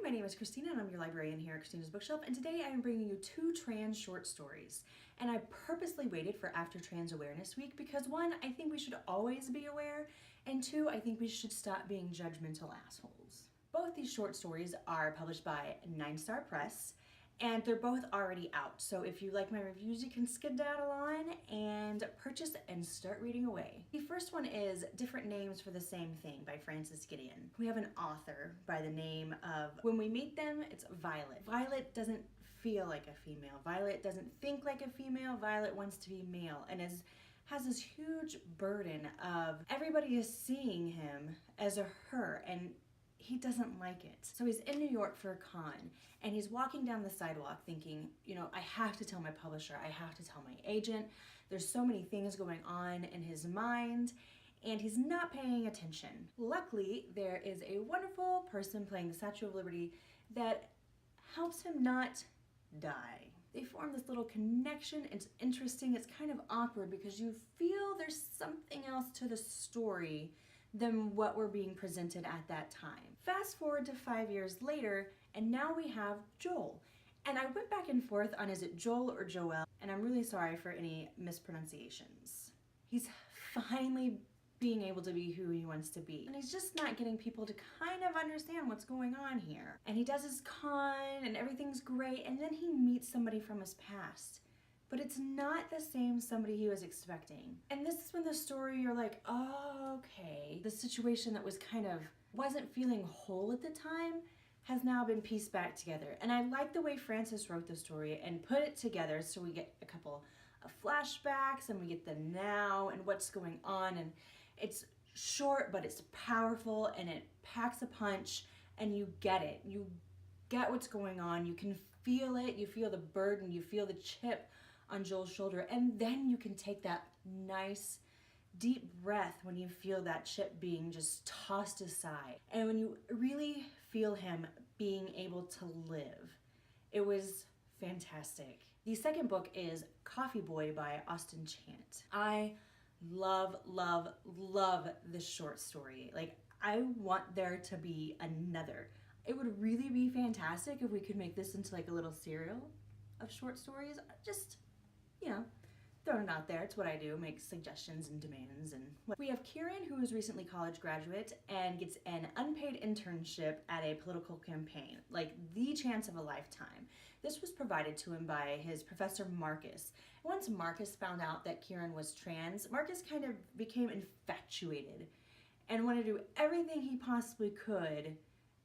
my name is Christina and I'm your librarian here at Christina's Bookshelf, and today I am bringing you 2 trans short stories. And I purposely waited for after Trans Awareness Week because 1, I think we should always be aware, and 2, I think we should stop being judgmental assholes. Both these short stories are published by 9 Star Press, and they're both already out. So if you like my reviews, you can skedaddle on and purchase and start reading away. The first one is Different Names for the Same Thing by Frances Gideon. We have an author by the name of, when we meet them, it's Violet. Violet doesn't feel like a female. Violet doesn't think like a female. Violet wants to be male and has this huge burden of everybody is seeing him as a her, and he doesn't like it. So he's in New York for a con, and he's walking down the sidewalk thinking, you know, I have to tell my publisher, I have to tell my agent. There's so many things going on in his mind, and he's not paying attention. Luckily, there is a wonderful person playing the Statue of Liberty that helps him not die. They form this little connection. It's interesting. It's kind of awkward because you feel there's something else to the story than what we're being presented at that time. Fast forward to 5 years later, and now we have Joel. And I went back and forth on is it Joel or Joel, and I'm really sorry for any mispronunciations. He's finally being able to be who he wants to be, and he's just not getting people to kind of understand what's going on here. And he does his con, and everything's great, and then he meets somebody from his past. But it's not the same somebody he was expecting. And this is when the story, you're like, oh, okay. The situation that was kind of, wasn't feeling whole at the time has now been pieced back together. And I like the way Frances wrote the story and put it together so we get a couple of flashbacks and we get the now and what's going on. And it's short, but it's powerful and it packs a punch and you get it. You get what's going on. You can feel it. You feel the burden. You feel the chip on Joel's shoulder, and then you can take that nice deep breath when you feel that chip being just tossed aside, and when you really feel him being able to live. It was fantastic. The second book is Coffee Boy by Austin Chant. I love this short story. Like, I want there to be another. It would really be fantastic if we could make this into like a little serial of short stories. Just, you know, throwing it out there. It's what I do, make suggestions and demands. And we have Kieran, who is recently college graduate and gets an unpaid internship at a political campaign, like the chance of a lifetime. This was provided to him by his professor Marcus. Once Marcus found out that Kieran was trans, Marcus kind of became infatuated and wanted to do everything he possibly could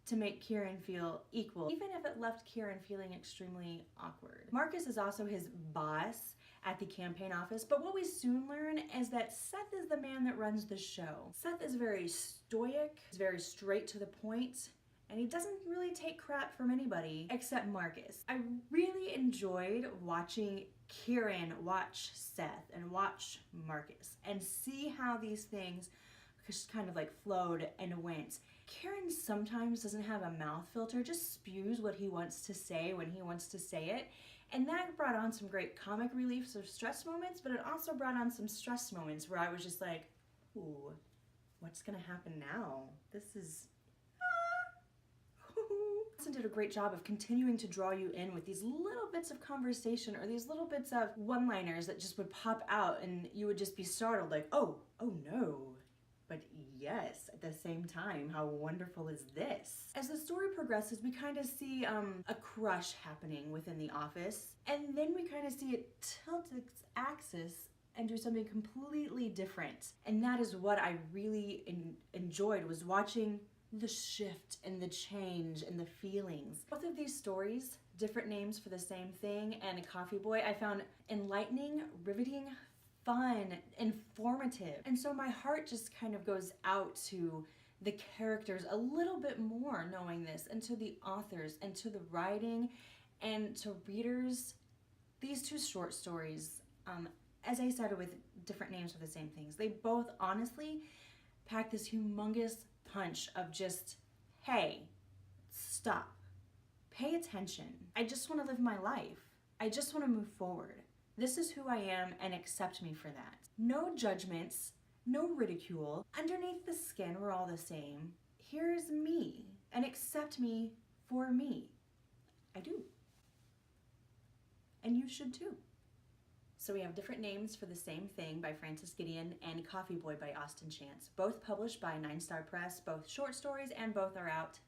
to make Kieran feel equal, even if it left Kieran feeling extremely awkward. Marcus is also his boss at the campaign office, but what we soon learn is that Seth is the man that runs the show. Seth is very stoic, he's very straight to the point, and he doesn't really take crap from anybody except Marcus. I really enjoyed watching Kieran watch Seth and watch Marcus and see how these things just kind of like flowed and went. Kieran sometimes doesn't have a mouth filter, just spews what he wants to say when he wants to say it. And that brought on some great comic reliefs of stress moments, but it also brought on some stress moments where I was just like, ooh, what's gonna happen now? This is, Austin did a great job of continuing to draw you in with these little bits of conversation or these little bits of one-liners that just would pop out and you would just be startled, like, oh no. But yes, at the same time, how wonderful is this? As the story progresses, we kind of see a crush happening within the office, and then we kind of see it tilt its axis and do something completely different. And that is what I really enjoyed, was watching the shift and the change and the feelings. Both of these stories, Different Names for the Same Thing and A Coffee Boy, I found enlightening, riveting, fun, informative. And so my heart just kind of goes out to the characters a little bit more knowing this, and to the authors and to the writing and to readers. These 2 short stories, as I started with Different Names for the Same Things, they both honestly pack this humongous punch of just, hey, stop, pay attention. I just want to live my life. I just want to move forward. This is who I am, and accept me for that. No judgments, no ridicule. Underneath the skin, we're all the same. Here's me, and accept me for me. I do. And you should too. So we have different names for The Same Thing by Francis Gideon and Coffee Boy by Chant, both published by 9 Star Press, both short stories, and both are out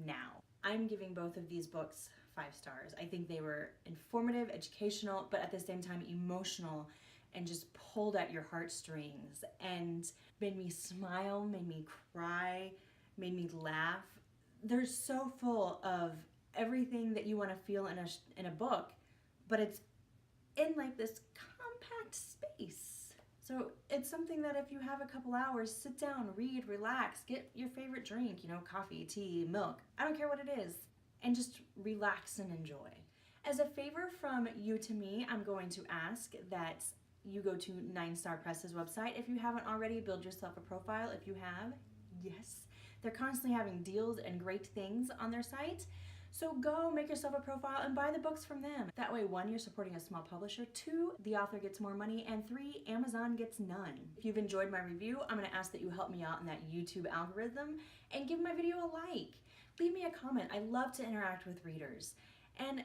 now. I'm giving both of these books 5 stars. I think they were informative, educational, but at the same time emotional, and just pulled at your heartstrings and made me smile, made me cry, made me laugh. They're so full of everything that you want to feel in a book, but it's in like this compact space. So it's something that if you have a couple hours, sit down, read, relax, get your favorite drink, coffee, tea, milk, I don't care what it is, and just relax and enjoy. As a favor from you to me, I'm going to ask that you go to 9 Star Press's website. If you haven't already, build yourself a profile. If you have, yes. They're constantly having deals and great things on their site. So go make yourself a profile and buy the books from them. That way, 1, you're supporting a small publisher, 2, the author gets more money, and 3, Amazon gets none. If you've enjoyed my review, I'm gonna ask that you help me out in that YouTube algorithm and give my video a like. Leave me a comment. I love to interact with readers. And,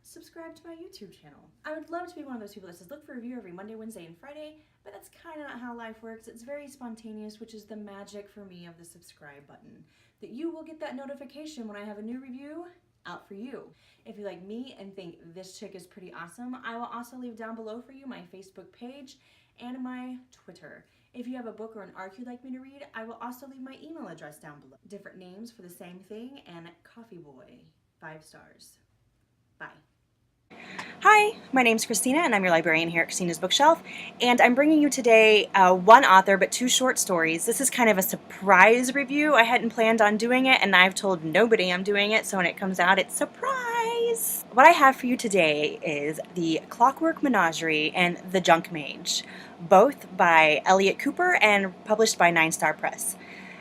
subscribe to my YouTube channel. I would love to be one of those people that says, look for a review every Monday, Wednesday, and Friday, but that's kind of not how life works. It's very spontaneous, which is the magic for me of the subscribe button. That you will get that notification when I have a new review out for you. If you like me and think this chick is pretty awesome, I will also leave down below for you my Facebook page and my Twitter. If you have a book or an arc you'd like me to read, I will also leave my email address down below. Different names for The Same Thing and Coffee Boy, 5 stars. Bye. Hi, my name's Christina and I'm your librarian here at Christina's Bookshelf, and I'm bringing you today 1 author but 2 short stories. This is kind of a surprise review. I hadn't planned on doing it and I've told nobody I'm doing it, so when it comes out it's surprise! What I have for you today is The Clockwork Menagerie and The Junk Mage, both by Elliot Cooper and published by 9 Star Press.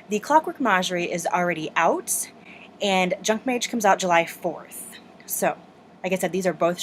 The Clockwork Menagerie is already out and Junk Mage comes out July 4th. So, like I said, these are both